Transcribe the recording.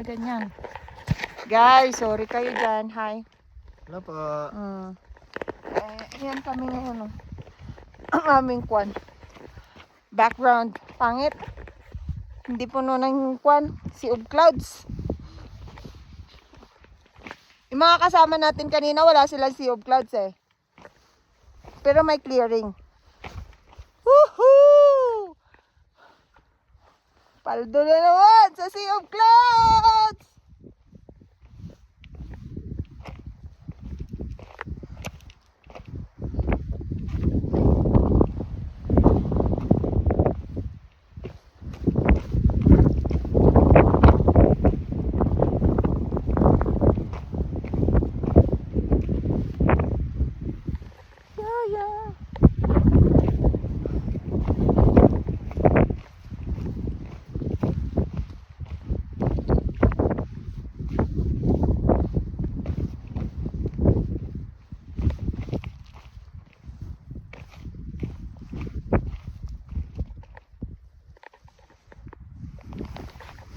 na ganyan. Guys, sorry kayo dyan. Hi. Hello po. Ayan kami ngayon. Oh. Ang aming kwan. Background. Pangit. Hindi puno ng kwan. Sea of clouds. Yung mga kasama natin kanina, wala silang sea of clouds eh. Pero may clearing. Woohoo! Paldo na naman sa sea of clouds!